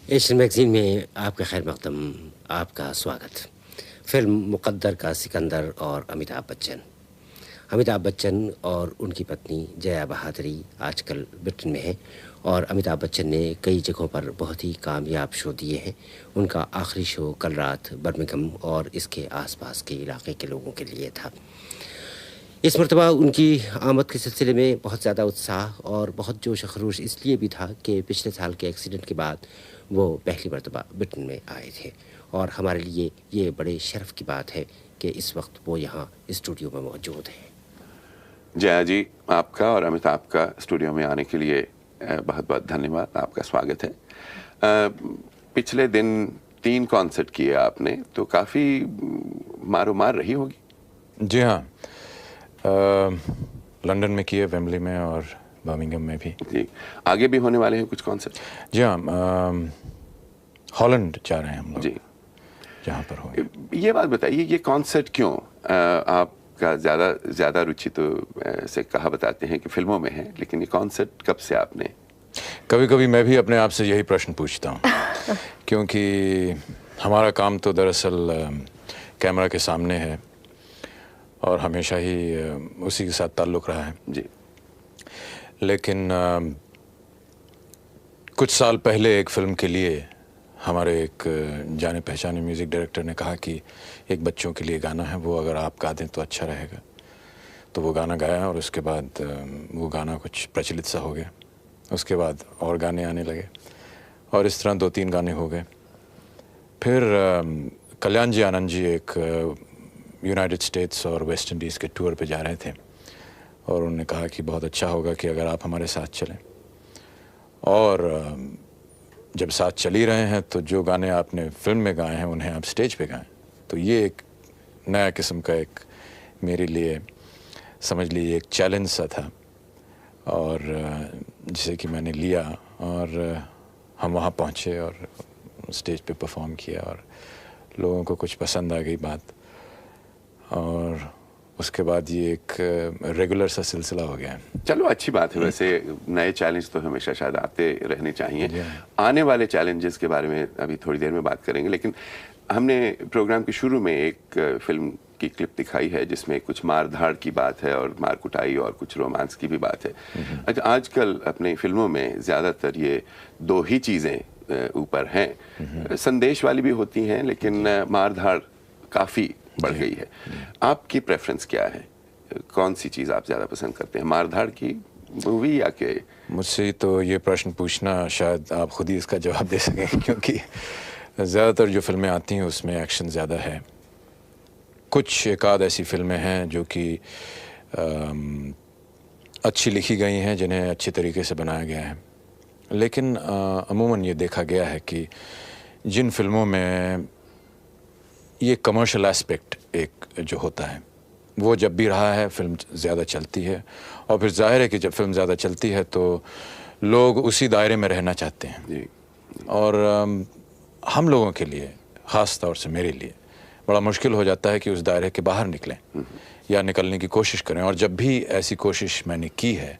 Asian magazine में आपका खैर मक़दम, आपका स्वागत। फ़िल्म मुक़द्दर का सिकंदर और अमिताभ बच्चन। अमिताभ बच्चन और उनकी पत्नी जया बहादुरी आजकल ब्रिटेन में हैं और अमिताभ बच्चन ने कई जगहों पर बहुत ही कामयाब शो दिए हैं। उनका आखिरी शो कल रात बर्मिंघम और इसके आसपास के इलाके के लोगों के लिए था। इस मरतबा उनकी आमद के सिलसिले में बहुत ज़्यादा उत्साह और बहुत जोश व खरोश इसलिए भी था कि पिछले साल के एक्सीडेंट के बाद वो पहली मरतबा ब्रिटेन में आए थे और हमारे लिए ये बड़े शर्फ की बात है कि इस वक्त वो यहाँ स्टूडियो में मौजूद हैं। जया जी, आपका और अमिताभ का स्टूडियो में आने के लिए बहुत बहुत धन्यवाद, आपका स्वागत है। पिछले दिन 3 कॉन्सर्ट किए आपने, तो काफ़ी मारो मार रही होगी। जी हाँ, लंदन में किए, वेम्बली में और बर्मिंघम में भी। जी, आगे भी होने वाले हैं कुछ कॉन्सर्ट? जी हाँ, हॉलैंड जा रहे हैं हम लोग जी, जहाँ पर होंगे। ये बात बताइए, ये कॉन्सर्ट क्यों? आपका ज़्यादा रुचि तो से कहा बताते हैं कि फिल्मों में है, लेकिन ये कॉन्सर्ट कब से आपने? कभी कभी मैं भी अपने आप से यही प्रश्न पूछता हूँ क्योंकि हमारा काम तो दरअसल कैमरा के सामने है और हमेशा ही उसी के साथ ताल्लुक़ रहा है। जी, लेकिन कुछ साल पहले एक फ़िल्म के लिए हमारे एक जाने पहचाने म्यूज़िक डायरेक्टर ने कहा कि एक बच्चों के लिए गाना है, वो अगर आप गा दें तो अच्छा रहेगा। तो वो गाना गाया और उसके बाद वो गाना कुछ प्रचलित सा हो गया। उसके बाद और गाने आने लगे और इस तरह 2-3 गाने हो गए। फिर कल्याण जी आनंद जी एक यूनाइटेड स्टेट्स और वेस्ट इंडीज़ के टूर पे जा रहे थे और उन्होंने कहा कि बहुत अच्छा होगा कि अगर आप हमारे साथ चलें। और जब साथ चल ही रहे हैं तो जो गाने आपने फिल्म में गाए हैं उन्हें आप स्टेज पे गाएं। तो ये एक नया किस्म का एक मेरे लिए समझ लीजिए एक चैलेंज सा था और जिसे कि मैंने लिया और हम वहाँ पहुँचे और स्टेज पे परफॉर्म किया और लोगों को कुछ पसंद आ गई बात और उसके बाद ये एक रेगुलर सा सिलसिला हो गया है। चलो अच्छी बात है। वैसे नए चैलेंज तो हमेशा शायद आते रहने चाहिए। आने वाले चैलेंजेस के बारे में अभी थोड़ी देर में बात करेंगे, लेकिन हमने प्रोग्राम के शुरू में एक फिल्म की क्लिप दिखाई है जिसमें कुछ मार धाड़ की बात है और मार कुटाई और कुछ रोमांस की भी बात है। अच्छा, आजकल अपनी फिल्मों में ज़्यादातर ये 2 ही चीज़ें ऊपर हैं। संदेश वाली भी होती हैं, लेकिन मार धाड़ काफ़ी बढ़ गई है। आपकी प्रेफरेंस क्या है? कौन सी चीज़ आप ज़्यादा पसंद करते हैं, मारधाड़ की मूवी या के? मुझसे तो ये प्रश्न पूछना शायद आप खुद ही इसका जवाब दे सकें क्योंकि ज़्यादातर जो फिल्में आती हैं उसमें एक्शन ज़्यादा है। कुछ एक आध ऐसी फिल्में हैं जो कि अच्छी लिखी गई हैं, जिन्हें अच्छे तरीके से बनाया गया है, लेकिन अमूमन ये देखा गया है कि जिन फिल्मों में ये कमर्शियल एस्पेक्ट एक जो होता है वो जब भी रहा है फिल्म ज़्यादा चलती है और फिर जाहिर है कि जब फिल्म ज़्यादा चलती है तो लोग उसी दायरे में रहना चाहते हैं। जी। और हम लोगों के लिए, ख़ास तौर से मेरे लिए, बड़ा मुश्किल हो जाता है कि उस दायरे के बाहर निकलें या निकलने की कोशिश करें। और जब भी ऐसी कोशिश मैंने की है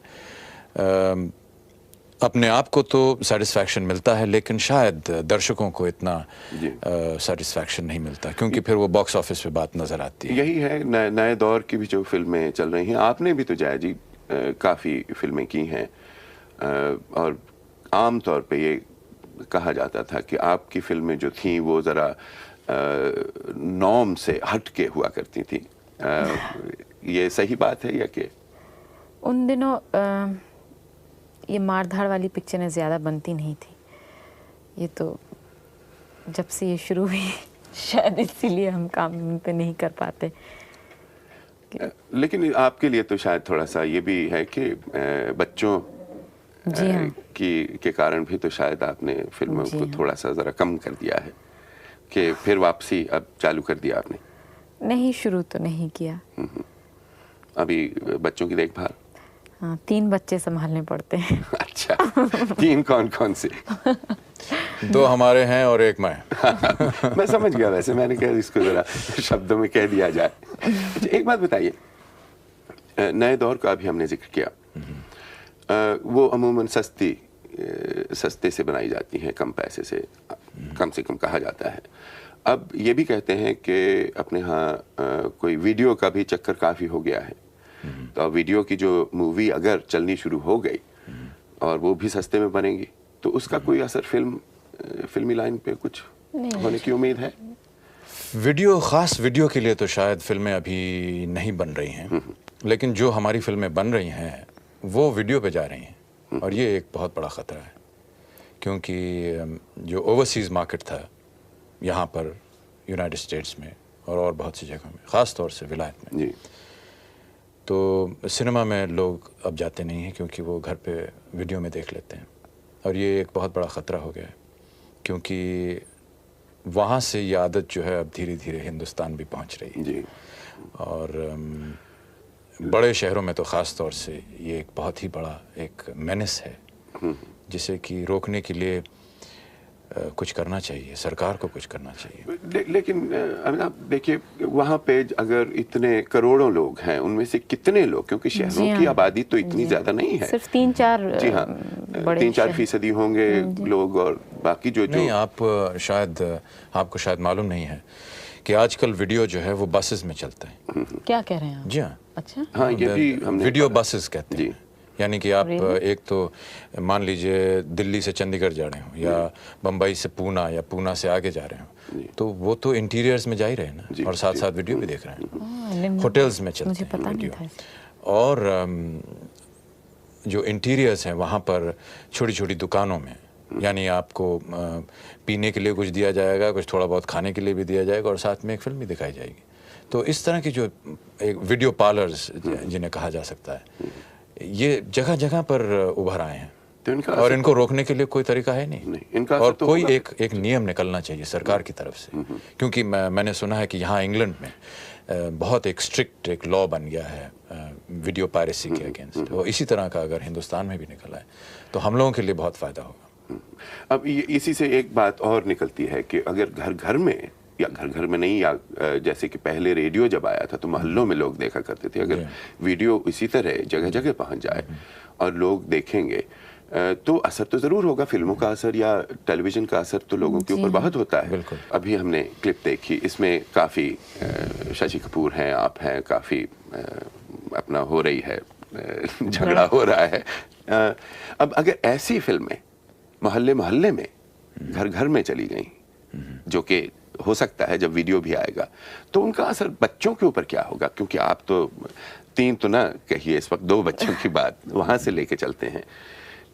अपने आप को तो सेटिस्फैक्शन मिलता है, लेकिन शायद दर्शकों को इतना सेटिस्फैक्शन नहीं मिलता क्योंकि फिर वो बॉक्स ऑफिस पे बात नज़र आती है। यही है, नए दौर की भी जो फिल्में चल रही हैं, आपने भी तो जया जी काफ़ी फिल्में की हैं और आम तौर पे ये कहा जाता था कि आपकी फिल्में जो थीं वो ज़रा नॉर्म से हट के हुआ करती थी। ये सही बात है या क्या? उन दिनों ये मारधाड़ वाली पिक्चरें ज़्यादा बनती नहीं थी। ये तो जब से ये शुरू हुई शायद इसीलिए हम काम पे नहीं कर पाते। लेकिन आपके लिए तो शायद थोड़ा सा ये भी है कि बच्चों के कारण भी तो शायद आपने फिल्मों को थोड़ा सा ज़रा कम कर दिया है कि फिर वापसी अब चालू कर दिया आपने? नहीं, शुरू तो नहीं किया। अभी बच्चों की देखभाल? हाँ, 3 बच्चे संभालने पड़ते हैं। अच्छा, 3 कौन से? 2 हमारे हैं और 1 मैं। मैं समझ गया, वैसे मैंने कहा इसको ज़रा शब्दों में कह दिया जाए। अच्छा, एक बात बताइए, नए दौर का अभी हमने जिक्र किया, वो अमूमन सस्ती सस्ते से बनाई जाती हैं, कम पैसे से कम कहा जाता है। अब ये भी कहते हैं कि अपने यहाँ कोई वीडियो का भी चक्कर काफ़ी हो गया है, तो अब वीडियो की जो मूवी अगर चलनी शुरू हो गई और वो भी सस्ते में बनेगी तो उसका कोई असर फिल्मी लाइन पे कुछ होने की उम्मीद है? खास वीडियो के लिए तो शायद फिल्में अभी नहीं बन रही हैं, लेकिन जो हमारी फिल्में बन रही हैं वो वीडियो पे जा रही हैं, और ये एक बहुत बड़ा ख़तरा है, क्योंकि जो ओवरसीज़ मार्केट था यहाँ पर यूनाइटेड स्टेट्स में और बहुत सी जगहों में, ख़ास तौर से विलायत में जी, तो सिनेमा में लोग अब जाते नहीं हैं, क्योंकि वो घर पे वीडियो में देख लेते हैं, और ये एक बहुत बड़ा ख़तरा हो गया है, क्योंकि वहाँ से ये आदत जो है अब धीरे धीरे हिंदुस्तान भी पहुँच रही है जी। और बड़े शहरों में तो ख़ास तौर से ये एक बहुत ही बड़ा एक मेनेस है, जिसे कि रोकने के लिए कुछ करना चाहिए, सरकार को कुछ करना चाहिए। लेकिन आप देखिए वहाँ पे अगर इतने करोड़ों लोग हैं, उनमें से कितने लोग, क्योंकि शहरों की आबादी तो इतनी ज़्यादा नहीं है, सिर्फ 3-4 जी हाँ, 3-4% होंगे लोग, और बाकी जो नहीं, आपको शायद मालूम नहीं है कि आजकल वीडियो जो है वो बसेस में चलता है। क्या कह रहे हैं आप? जी हाँ, अच्छा, हाँ, ये भी हमने वीडियो बसेस कहते हैं, जी। यानी कि आप एक तो मान लीजिए दिल्ली से चंडीगढ़ जा रहे हो या बम्बई से पूना या पूना से आगे जा रहे हो, तो वो तो इंटीरियर्स में जा ही रहे हैं ना, और साथ साथ वीडियो भी देख रहे हैं, होटल्स में चलते हैं पता नहीं वीडियो, था। और जो इंटीरियर्स हैं वहाँ पर छोटी छोटी दुकानों में, यानी आपको पीने के लिए कुछ दिया जाएगा, कुछ थोड़ा बहुत खाने के लिए भी दिया जाएगा, और साथ में एक फिल्म भी दिखाई जाएगी। तो इस तरह की जो एक वीडियो पार्लर्स जिन्हें कहा जा सकता है, ये जगह जगह पर उभर आए हैं, तो और इनको रोकने के लिए कोई तरीका है नहीं, इनका और तो कोई एक नियम निकलना चाहिए सरकार की तरफ से, क्योंकि मैंने सुना है कि यहाँ इंग्लैंड में बहुत एक स्ट्रिक्ट एक लॉ बन गया है वीडियो पायरेसी के अगेंस्ट, और इसी तरह का अगर हिंदुस्तान में भी निकला है तो हम लोगों के लिए बहुत फ़ायदा होगा। अब इसी से एक बात और निकलती है कि अगर घर घर में, या घर घर में नहीं, या जैसे कि पहले रेडियो जब आया था तो मोहल्लों में लोग देखा करते थे, अगर वीडियो इसी तरह जगह जगह पहुंच जाए और लोग देखेंगे तो असर तो ज़रूर होगा। फिल्मों का असर या टेलीविज़न का असर तो लोगों के ऊपर बहुत होता है। अभी हमने क्लिप देखी, इसमें काफ़ी शशि कपूर हैं, आप हैं, काफ़ी अपना हो रही है, झगड़ा हो रहा है। अब अगर ऐसी फिल्में मोहल्ले मोहल्ले में, घर घर में चली गई, जो कि हो सकता है जब वीडियो भी आएगा, तो उनका असर बच्चों के ऊपर क्या होगा? क्योंकि आप तो 3 तो ना कहिए, इस वक्त 2 बच्चों की बात वहाँ से लेके चलते हैं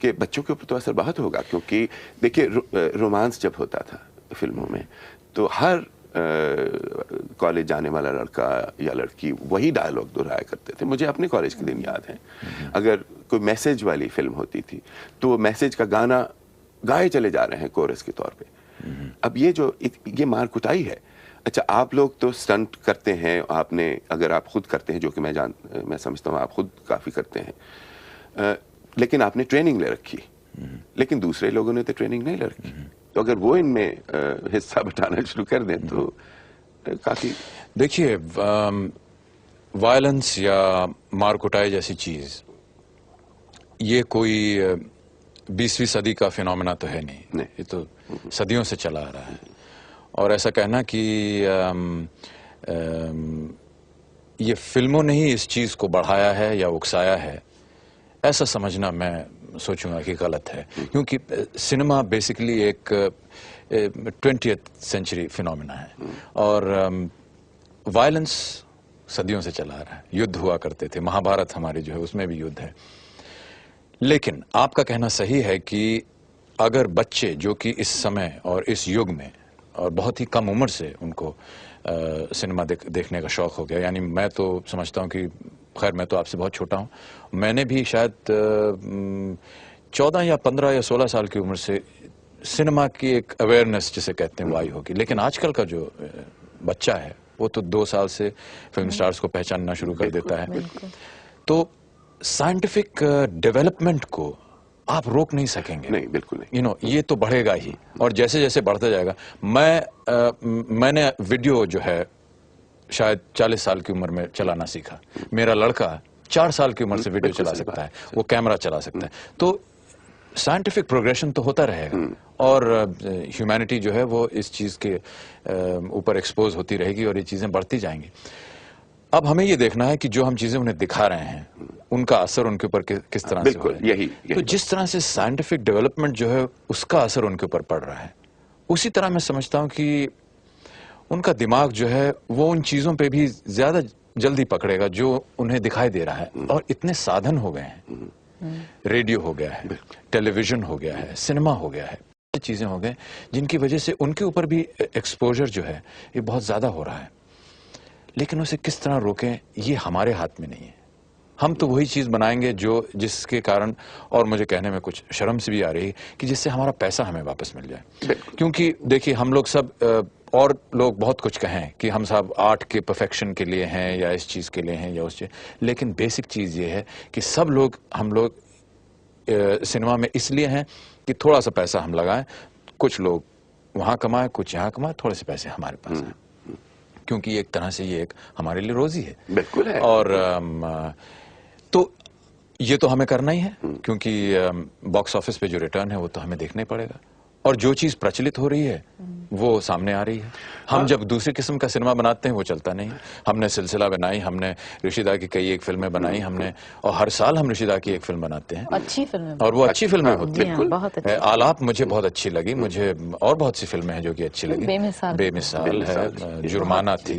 कि बच्चों के ऊपर तो असर बहुत होगा, क्योंकि देखिए रोमांस जब होता था फिल्मों में तो हर कॉलेज जाने वाला लड़का या लड़की वही डायलॉग दोहराया करते थे। मुझे अपने कॉलेज के दिन याद है, अगर कोई मैसेज वाली फिल्म होती थी तो वो मैसेज का गाना गाए चले जा रहे हैं कोरस के तौर पे। अब ये मार कुटाई है। अच्छा, आप लोग तो स्टंट करते हैं, आपने, अगर आप खुद करते हैं, जो कि मैं समझता हूँ आप खुद काफ़ी करते हैं, लेकिन आपने ट्रेनिंग ले रखी, लेकिन दूसरे लोगों ने तो ट्रेनिंग नहीं ले रखी, तो अगर वो इनमें हिस्सा बटाना शुरू कर दें तो काफ़ी। देखिए, वायलेंस या मार कुटाई जैसी चीज़ ये कोई 20वीं सदी का फिनोमेना तो है नहीं, ये तो सदियों से चला आ रहा है। और ऐसा कहना कि ये फिल्मों ने ही इस चीज़ को बढ़ाया है या उकसाया है, ऐसा समझना मैं सोचूंगा कि गलत है, क्योंकि सिनेमा बेसिकली एक 20th सेंचुरी फिनोमेना है, और वायलेंस सदियों से चला आ रहा है। युद्ध हुआ करते थे, महाभारत हमारे जो है उसमें भी युद्ध है। लेकिन आपका कहना सही है कि अगर बच्चे जो कि इस समय और इस युग में और बहुत ही कम उम्र से उनको सिनेमा देखने का शौक़ हो गया, यानी मैं तो समझता हूँ कि, खैर मैं तो आपसे बहुत छोटा हूँ, मैंने भी शायद 14 या 15 या 16 साल की उम्र से सिनेमा की एक अवेयरनेस जिसे कहते हैं वो आई होगी। लेकिन आजकल का जो बच्चा है वो तो 2 साल से फिल्म स्टार्स को पहचानना शुरू कर देता है। तो साइंटिफिक डेवलपमेंट को आप रोक नहीं सकेंगे। नहीं, बिल्कुल नहीं। ये तो बढ़ेगा ही, और जैसे जैसे बढ़ता जाएगा। मैंने वीडियो जो है शायद 40 साल की उम्र में चलाना सीखा। मेरा लड़का 4 साल की उम्र से वीडियो चला सकता है, वो कैमरा चला सकता है। तो साइंटिफिक प्रोग्रेशन तो होता रहेगा और ह्यूमैनिटी जो है वो इस चीज के ऊपर एक्सपोज होती रहेगी और ये चीजें बढ़ती जाएंगी। अब हमें ये देखना है कि जो हम चीजें उन्हें दिखा रहे हैं उनका असर उनके ऊपर किस तरह से हो रहा है। यही तो जिस तरह से साइंटिफिक डेवलपमेंट जो है उसका असर उनके ऊपर पड़ रहा है, उसी तरह मैं समझता हूं कि उनका दिमाग जो है वो उन चीजों पे भी ज्यादा जल्दी पकड़ेगा जो उन्हें दिखाई दे रहा है। और इतने साधन हो गए हैं, रेडियो हो गया है, टेलीविजन हो गया है, सिनेमा हो गया है, ये चीजें हो गए जिनकी वजह से उनके ऊपर भी एक्सपोजर जो है ये बहुत ज्यादा हो रहा है। लेकिन उसे किस तरह रोकें ये हमारे हाथ में नहीं है। हम तो वही चीज बनाएंगे जो जिसके कारण, और मुझे कहने में कुछ शर्म से भी आ रही है, कि जिससे हमारा पैसा हमें वापस मिल जाए। क्योंकि देखिए हम लोग सब और लोग बहुत कुछ कहें कि हम सब आर्ट के परफेक्शन के लिए हैं या इस चीज के लिए हैं या उस चीज, लेकिन बेसिक चीज ये है कि सब लोग हम लोग सिनेमा में इसलिए हैं कि थोड़ा सा पैसा हम लगाएं, कुछ लोग वहां कमाएं, कुछ यहाँ कमाएं, थोड़े से पैसे हमारे पास हैं, क्योंकि एक तरह से ये एक हमारे लिए रोजी है। बिल्कुल है। और तो ये तो हमें करना ही है, क्योंकि बॉक्स ऑफिस पे जो रिटर्न है वो तो हमें देखना ही पड़ेगा। और जो चीज प्रचलित हो रही है वो सामने आ रही है। हम जब दूसरी किस्म का सिनेमा बनाते हैं वो चलता नहीं है। हमने सिलसिला बनाई, हमने ऋषिदा की कई एक फिल्में बनाई हमने, और हर साल हम ऋषिदा की एक फिल्म बनाते हैं, अच्छी फिल्में, और वो अच्छी फिल्में होती हैं। बहुत अच्छी। आलाप मुझे बहुत अच्छी लगी, मुझे और बहुत सी फिल्में हैं जो कि अच्छी लगी। बेमिसाल है, जुर्माना थी,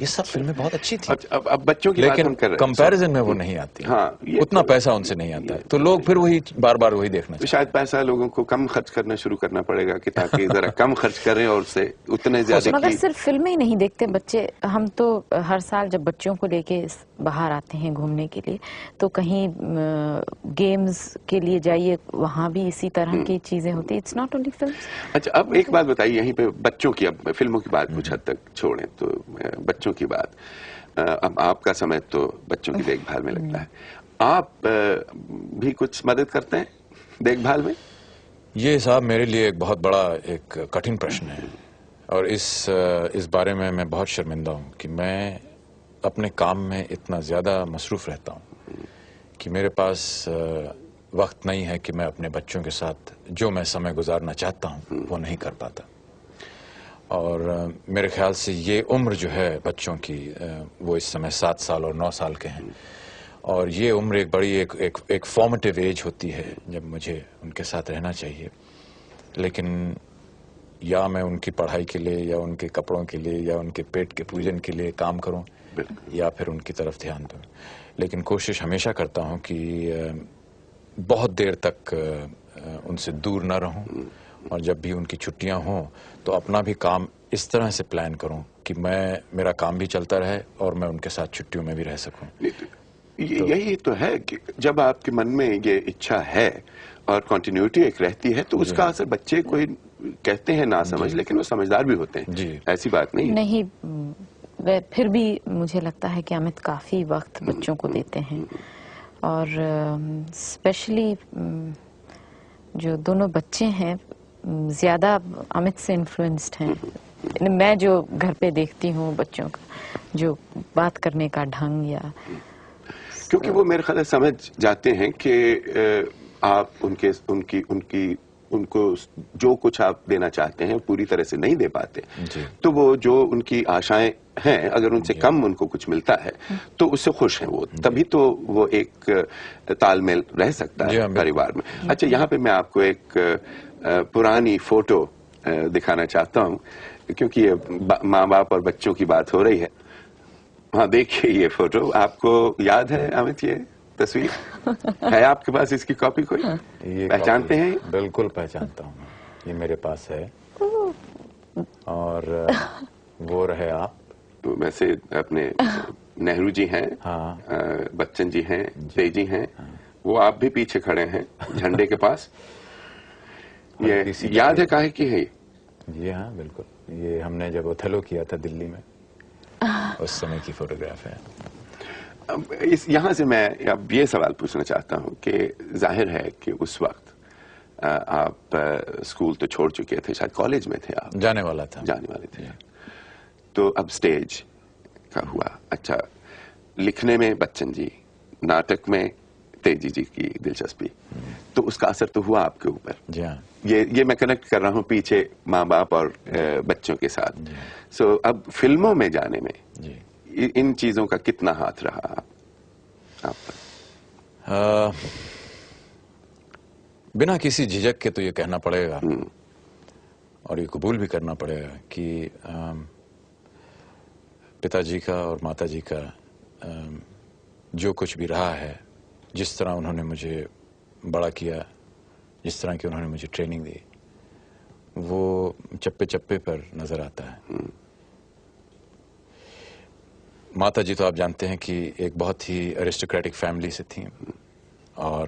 ये सब फिल्में बहुत अच्छी थी। अब बच्चों की लेकिन कंपैरिजन में वो नहीं आती। उतना पैसा उनसे नहीं आता है, तो लोग फिर वही बार बार वही देखना चाहते हैं। शायद पैसा लोगों को कम खर्च करना शुरू करना पड़ेगा कि ताकि जरा कम खर्च करें और उससे उतने ज्यादा। मगर सिर्फ फिल्में ही नहीं देखते बच्चे। हम तो हर साल जब बच्चों को लेके बाहर आते हैं घूमने के लिए, तो कहीं गेम्स के लिए जाइए, वहाँ भी इसी तरह की चीजें होती है। It's not only films. अच्छा, अब एक बात बताइए यहीं पे बच्चों की, अब फिल्मों की बात कुछ हद तक छोड़ें तो बच्चों की बात, अब आपका समय तो बच्चों की देखभाल में लगता है, आप भी कुछ मदद करते हैं देखभाल में? ये साहब मेरे लिए एक बहुत बड़ा एक कठिन प्रश्न है, और इस बारे में मैं बहुत शर्मिंदा हूँ कि मैं अपने काम में इतना ज़्यादा मसरूफ़ रहता हूँ कि मेरे पास वक्त नहीं है कि मैं अपने बच्चों के साथ जो मैं समय गुजारना चाहता हूँ वो नहीं कर पाता। और मेरे ख्याल से ये उम्र जो है बच्चों की, वो इस समय 7 साल और 9 साल के हैं, और ये उम्र एक बड़ी एक फॉर्मेटिव एज होती है जब मुझे उनके साथ रहना चाहिए। लेकिन या मैं उनकी पढ़ाई के लिए या उनके कपड़ों के लिए या उनके पेट के पूजन के लिए काम करूं, या फिर उनकी तरफ ध्यान दूं। लेकिन कोशिश हमेशा करता हूं कि बहुत देर तक उनसे दूर ना रहूं, और जब भी उनकी छुट्टियां हों तो अपना भी काम इस तरह से प्लान करूं कि मेरा काम भी चलता रहे और मैं उनके साथ छुट्टियों में भी रह सकूं। यही तो है कि जब आपके मन में ये इच्छा है और कंटिन्यूटी एक रहती है तो उसका असर बच्चे कोई कहते हैं ना समझ, लेकिन वो समझदार भी होते हैं जी। ऐसी बात नहीं है। नहीं, फिर भी मुझे लगता है कि अमित काफी वक्त बच्चों को देते हैं, और स्पेशली जो दोनों बच्चे हैं ज्यादा अमित से इन्फ्लुएंस्ड हैं। मैं जो घर पे देखती हूँ बच्चों का जो बात करने का ढंग, या क्योंकि वो मेरे ख्याल समझ जाते हैं कि आप उनको जो कुछ आप देना चाहते हैं पूरी तरह से नहीं दे पाते, तो वो जो उनकी आशाएं हैं अगर उनसे कम उनको कुछ मिलता है तो उससे खुश हैं वो, तभी तो वो एक तालमेल रह सकता है परिवार में। अच्छा, यहाँ पे मैं आपको एक पुरानी फोटो दिखाना चाहता हूँ, क्योंकि ये माँ बाप और बच्चों की बात हो रही है। हाँ, देखिए ये फोटो, आपको याद है अमित ये तस्वीर? है आपके पास इसकी कॉपी कोई? पहचानते हैं? बिल्कुल पहचानता हूँ, ये मेरे पास है। और वो रहे आप। वैसे अपने नेहरू जी हैं, हाँ, बच्चन जी हैं, तेजी हैं, हाँ। वो आप भी पीछे खड़े हैं झंडे के पास। ये याद है काहे की है? जी हाँ बिल्कुल, ये हमने जब ओथेलो किया था दिल्ली में उस समय की फोटोग्राफ है। अब यहाँ से मैं अब ये सवाल पूछना चाहता हूँ कि जाहिर है कि उस वक्त आप स्कूल तो छोड़ चुके थे, शायद कॉलेज में थे आप? जाने वाले थे। तो अब स्टेज का हुआ। अच्छा, लिखने में बच्चन जी, नाटक में तेजी जी की दिलचस्पी, तो उसका असर तो हुआ आपके ऊपर। जी हाँ। ये मैं कनेक्ट कर रहा हूँ पीछे माँ बाप और बच्चों के साथ। सो अब फिल्मों में जाने में जी इन चीजों का कितना हाथ रहा आप पर? बिना किसी झिझक के तो ये कहना पड़ेगा और ये कबूल भी करना पड़ेगा कि पिताजी का और माताजी का जो कुछ भी रहा है, जिस तरह उन्होंने मुझे बड़ा किया, जिस तरह की उन्होंने मुझे ट्रेनिंग दी, वो चप्पे चप्पे पर नजर आता है। माताजी तो आप जानते हैं कि एक बहुत ही एरिस्टोक्रेटिक फैमिली से थी और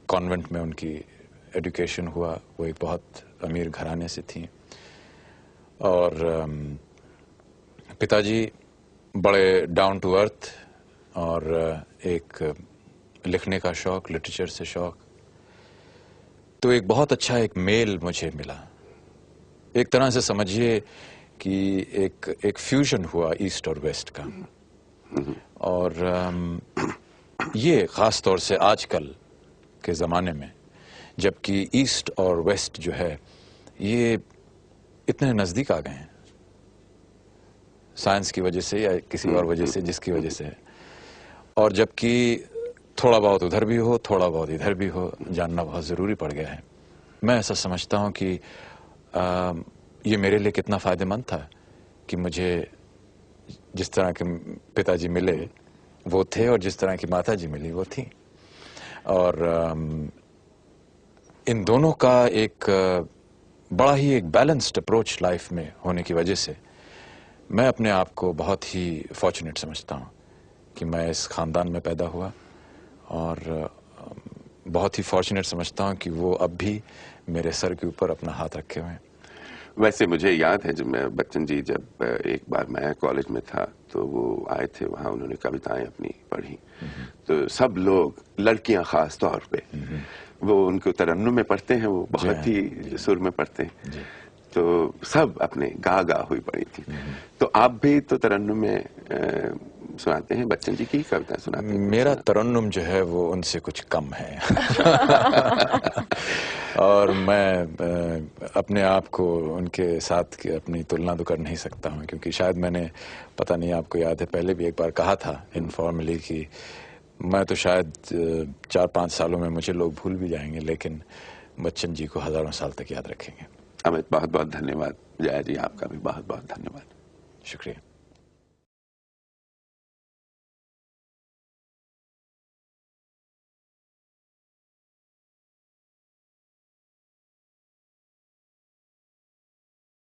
कॉन्वेंट में उनकी एजुकेशन हुआ। वो एक बहुत अमीर घराने से थी और पिताजी बड़े डाउन टू अर्थ और एक लिखने का शौक, लिटरेचर से शौक। तो एक बहुत अच्छा एक मेल मुझे मिला। एक तरह से समझिए कि एक फ्यूजन हुआ ईस्ट और वेस्ट का। और ये ख़ास तौर से आजकल के ज़माने में, जबकि ईस्ट और वेस्ट जो है ये इतने नज़दीक आ गए हैं, साइंस की वजह से या किसी और वजह से, जिसकी वजह से, और जबकि थोड़ा बहुत उधर भी हो, थोड़ा बहुत इधर भी हो, जानना बहुत ज़रूरी पड़ गया है। मैं ऐसा समझता हूँ कि ये मेरे लिए कितना फ़ायदेमंद था कि मुझे जिस तरह के पिताजी मिले वो थे और जिस तरह की माताजी मिली वो थी। और इन दोनों का एक बड़ा ही एक बैलेंस्ड अप्रोच लाइफ में होने की वजह से मैं अपने आप को बहुत ही फॉर्चुनेट समझता हूँ कि मैं इस ख़ानदान में पैदा हुआ, और बहुत ही फॉर्चुनेट समझता हूँ कि वो अब भी मेरे सर के ऊपर अपना हाथ रखे हुए हैं। वैसे मुझे याद है जब बच्चन जी जब एक बार मैं कॉलेज में था तो वो आए थे वहाँ, उन्होंने कविताएं अपनी पढ़ी, तो सब लोग, लड़कियां खास तौर पे, वो उनको तरन्नुम में पढ़ते हैं, वो बहुत ही सुर में पढ़ते हैं, तो सब अपने गा हुई पड़ी थी। तो आप भी तो तरन्नुम में सुनाते हैं, बच्चन जी की कविता सुनाते हैं? मेरा तरन्नुम जो है वो उनसे कुछ कम है। और मैं अपने आप को उनके साथ अपनी तुलना तो कर नहीं सकता हूँ, क्योंकि शायद मैंने, पता नहीं आपको याद है, पहले भी एक बार कहा था इनफॉर्मली कि मैं तो शायद 4-5 सालों में मुझे लोग भूल भी जाएंगे, लेकिन बच्चन जी को हजारों साल तक याद रखेंगे। अमित, बहुत बहुत धन्यवाद। जया जी, आपका भी बहुत बहुत धन्यवाद। शुक्रिया।